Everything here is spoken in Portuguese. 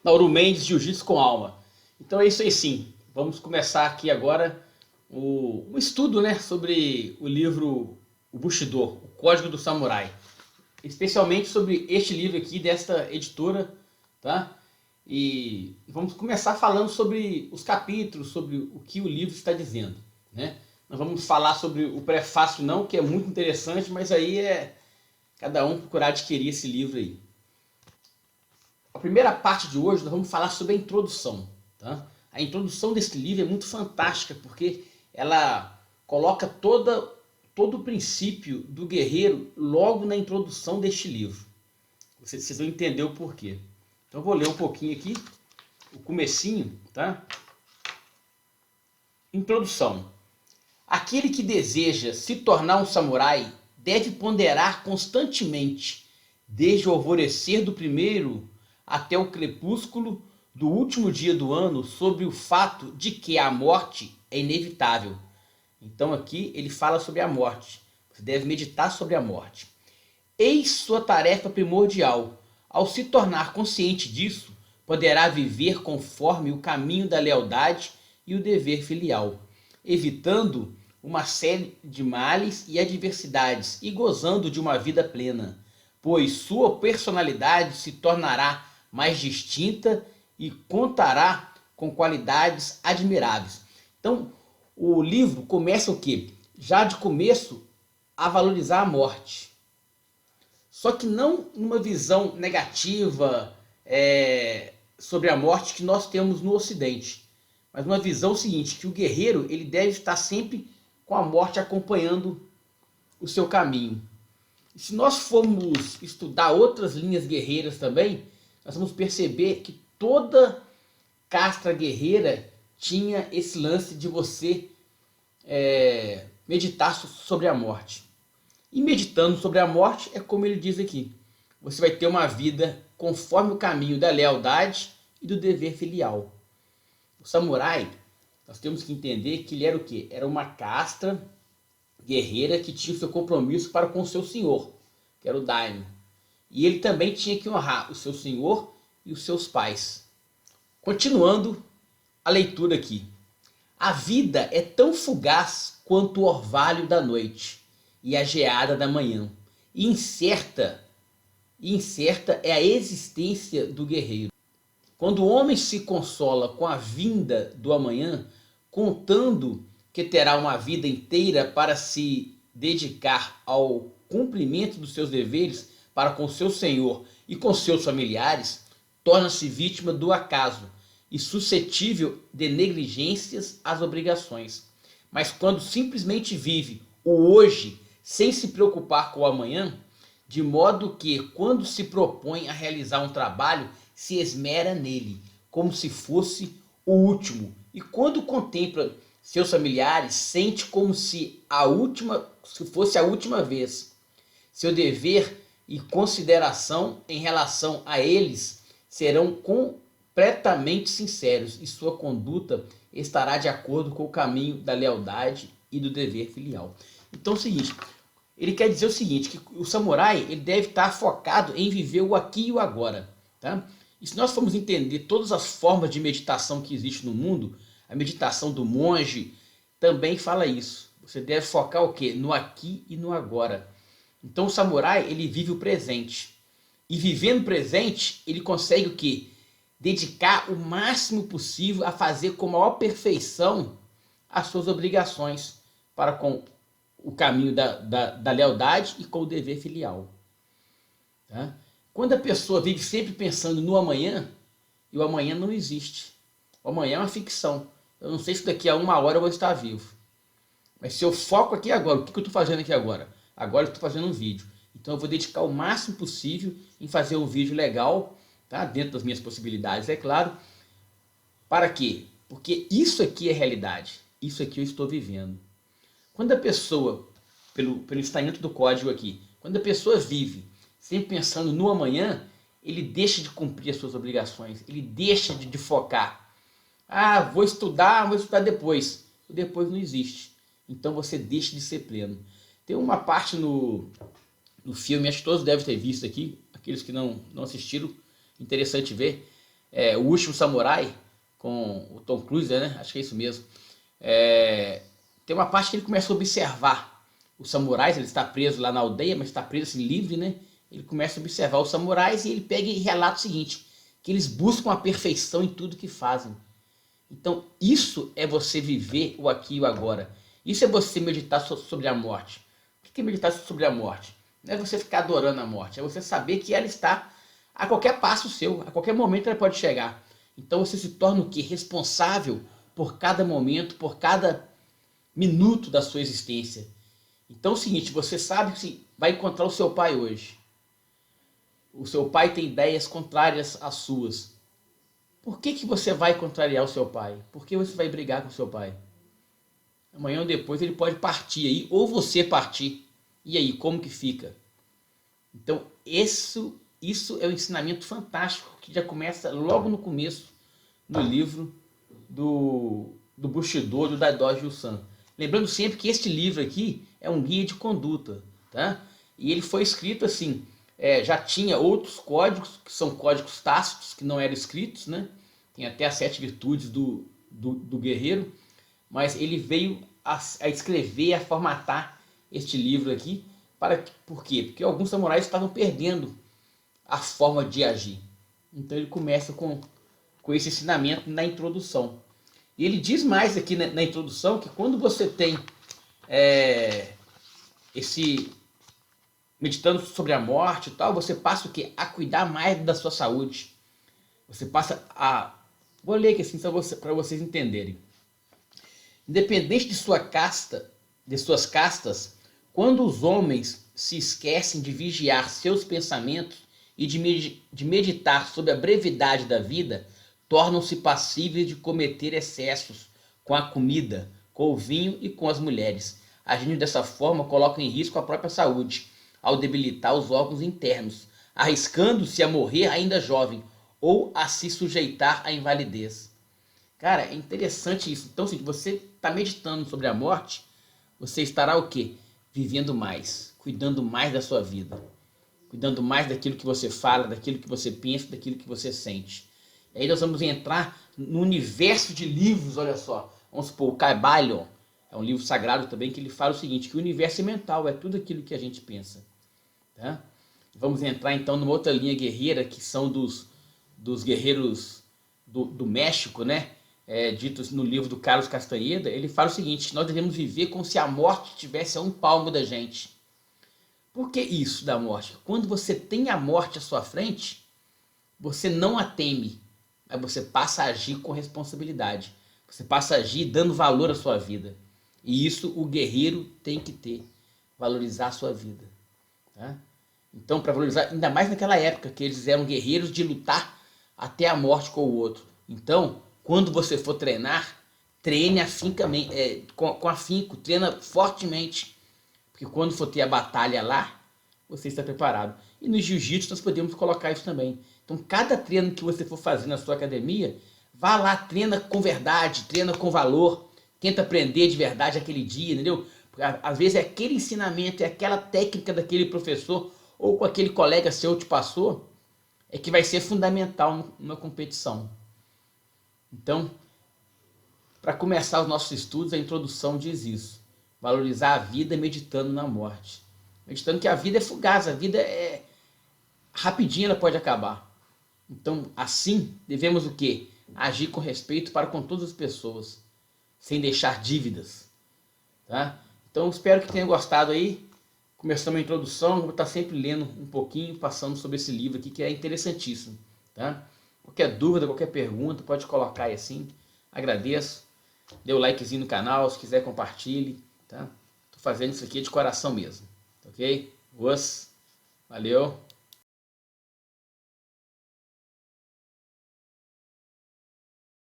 Nauru Mendes, Jiu-Jitsu com Alma. Então é isso aí sim. Vamos começar aqui agora um estudo, né, sobre o livro O Bushido, o Código do Samurai. Especialmente sobre este livro aqui desta editora, tá? E vamos começar falando sobre os capítulos, sobre o que o livro está dizendo, né? Nós vamos falar sobre o prefácio não, que é muito interessante, mas aí é cada um procurar adquirir esse livro aí. A primeira parte de hoje nós vamos falar sobre a introdução, tá? A introdução desse livro é muito fantástica porque ela coloca todo o princípio do guerreiro logo na introdução deste livro. Vocês vão entender o porquê. Então eu vou ler um pouquinho aqui, o comecinho, tá? Introdução. Aquele que deseja se tornar um samurai deve ponderar constantemente, desde o alvorecer do primeiro até o crepúsculo do último dia do ano, sobre o fato de que a morte é inevitável. Então aqui ele fala sobre a morte. Você deve meditar sobre a morte. Eis sua tarefa primordial. Ao se tornar consciente disso, poderá viver conforme o caminho da lealdade e o dever filial, evitando uma série de males e adversidades e gozando de uma vida plena, pois sua personalidade se tornará mais distinta e contará com qualidades admiráveis. Então, o livro começa o quê? Já de começo a valorizar a morte. Só que não numa visão negativa sobre a morte que nós temos no Ocidente, mas uma visão seguinte, que o guerreiro ele deve estar sempre com a morte acompanhando o seu caminho. E se nós formos estudar outras linhas guerreiras também, nós vamos perceber que toda castra guerreira tinha esse lance de você meditar sobre a morte. E meditando sobre a morte é como ele diz aqui. Você vai ter uma vida conforme o caminho da lealdade e do dever filial. O samurai, nós temos que entender que ele era o quê? Era uma casta guerreira que tinha o seu compromisso para com o seu senhor, que era o daimyo. E ele também tinha que honrar o seu senhor e os seus pais. Continuando a leitura aqui. A vida é tão fugaz quanto o orvalho da noite e a geada da manhã. E incerta é a existência do guerreiro. Quando o homem se consola com a vinda do amanhã, contando que terá uma vida inteira para se dedicar ao cumprimento dos seus deveres para com seu senhor e com seus familiares, torna-se vítima do acaso e suscetível de negligências às obrigações. Mas quando simplesmente vive o hoje sem se preocupar com o amanhã, de modo que quando se propõe a realizar um trabalho, se esmera nele, como se fosse o último. E quando contempla seus familiares, sente como se fosse a última vez. Seu dever e consideração em relação a eles serão completamente sinceros e sua conduta estará de acordo com o caminho da lealdade e do dever filial. Então é o seguinte, ele quer dizer o seguinte, que o samurai ele deve estar focado em viver o aqui e o agora. Tá? E se nós formos entender todas as formas de meditação que existem no mundo, a meditação do monge também fala isso. Você deve focar o quê? No aqui e no agora. Então o samurai ele vive o presente. E vivendo o presente, ele consegue o quê? Dedicar o máximo possível a fazer com a maior perfeição as suas obrigações para com o caminho da lealdade e com o dever filial. Tá? Quando a pessoa vive sempre pensando no amanhã, e o amanhã não existe. O amanhã é uma ficção. Eu não sei se daqui a 1 hora eu vou estar vivo. Mas se eu foco aqui agora, o que eu estou fazendo aqui agora? Agora eu estou fazendo um vídeo. Então eu vou dedicar o máximo possível em fazer um vídeo legal, tá? Dentro das minhas possibilidades, é claro. Para quê? Porque isso aqui é realidade. Isso aqui eu estou vivendo. Quando a pessoa, pelo instalamento do código aqui, quando a pessoa vive sempre pensando no amanhã, ele deixa de cumprir as suas obrigações, ele deixa de focar. Ah, vou estudar depois. O depois não existe. Então você deixa de ser pleno. Tem uma parte no filme, acho que todos devem ter visto aqui, aqueles que não assistiram, interessante ver. O Último Samurai, com o Tom Cruise, né? Acho que é isso mesmo. Tem uma parte que ele começa a observar os samurais. Ele está preso lá na aldeia, mas está preso assim, livre, né? Ele começa a observar os samurais e ele pega e relata o seguinte, que eles buscam a perfeição em tudo que fazem. Então isso é você viver o aqui e o agora. Isso é você meditar sobre a morte. O que é meditar sobre a morte? Não é você ficar adorando a morte, é você saber que ela está a qualquer passo seu, a qualquer momento ela pode chegar. Então você se torna o quê? Responsável por cada momento, por cada minuto da sua existência. Então é o seguinte, você sabe que vai encontrar o seu pai hoje. O seu pai tem ideias contrárias às suas. Por que você vai contrariar o seu pai? Por que você vai brigar com o seu pai? Amanhã ou depois ele pode partir aí, ou você partir. E aí, como que fica? Então, isso é um ensinamento fantástico que já começa logo no começo do livro do Bushido, do Daido Jusan. Lembrando sempre que este livro aqui é um guia de conduta, tá? E ele foi escrito assim, já tinha outros códigos, que são códigos tácitos, que não eram escritos, né? Tem até as 7 virtudes do guerreiro, mas ele veio a escrever, a formatar este livro aqui. Por quê? Porque alguns samurais estavam perdendo a forma de agir. Então ele começa com esse ensinamento na introdução. E ele diz mais aqui na introdução que quando você tem esse meditando sobre a morte e tal, você passa o quê? A cuidar mais da sua saúde. Você passa a... Vou ler aqui assim para vocês entenderem. Independente de sua casta, de suas castas, quando os homens se esquecem de vigiar seus pensamentos e de meditar sobre a brevidade da vida, tornam-se passíveis de cometer excessos com a comida, com o vinho e com as mulheres. Agindo dessa forma, colocam em risco a própria saúde, ao debilitar os órgãos internos, arriscando-se a morrer ainda jovem ou a se sujeitar à invalidez. Cara, é interessante isso. Então, se você está meditando sobre a morte, você estará o quê? Vivendo mais, cuidando mais da sua vida, cuidando mais daquilo que você fala, daquilo que você pensa, daquilo que você sente. E aí nós vamos entrar no universo de livros, olha só. Vamos supor, o Kybalion, é um livro sagrado também, que ele fala o seguinte, que o universo é mental, é tudo aquilo que a gente pensa. Tá? Vamos entrar então numa outra linha guerreira, que são dos guerreiros do México, né? Ditos no livro do Carlos Castaneda. Ele fala o seguinte, nós devemos viver como se a morte estivesse a um palmo da gente. Por que isso da morte? Quando você tem a morte à sua frente, você não a teme, mas você passa a agir com responsabilidade. Você passa a agir dando valor à sua vida. E isso o guerreiro tem que ter, valorizar a sua vida. Tá? Então, para valorizar, ainda mais naquela época, que eles eram guerreiros de lutar até a morte com o outro. Então, quando você for treinar, treine com afinco, treina fortemente. Porque quando for ter a batalha lá, você está preparado. E no jiu-jitsu nós podemos colocar isso também. Então, cada treino que você for fazer na sua academia, vá lá, treina com verdade, treina com valor, tenta aprender de verdade aquele dia, entendeu? Porque, às vezes é aquele ensinamento, é aquela técnica daquele professor ou com aquele colega seu te passou, é que vai ser fundamental numa competição. Então, para começar os nossos estudos, a introdução diz isso. Valorizar a vida meditando na morte. Meditando que a vida é fugaz, a vida é rapidinho, ela pode acabar. Então, assim, devemos o quê? Agir com respeito para com todas as pessoas, sem deixar dívidas. Tá? Então, espero que tenha gostado aí. Começamos a introdução, vou estar sempre lendo um pouquinho, passando sobre esse livro aqui, que é interessantíssimo. Tá? Qualquer dúvida, qualquer pergunta, pode colocar aí assim. Agradeço. Dê o likezinho no canal, se quiser compartilhe. Tá? Tô fazendo isso aqui de coração mesmo. Ok? Valeu.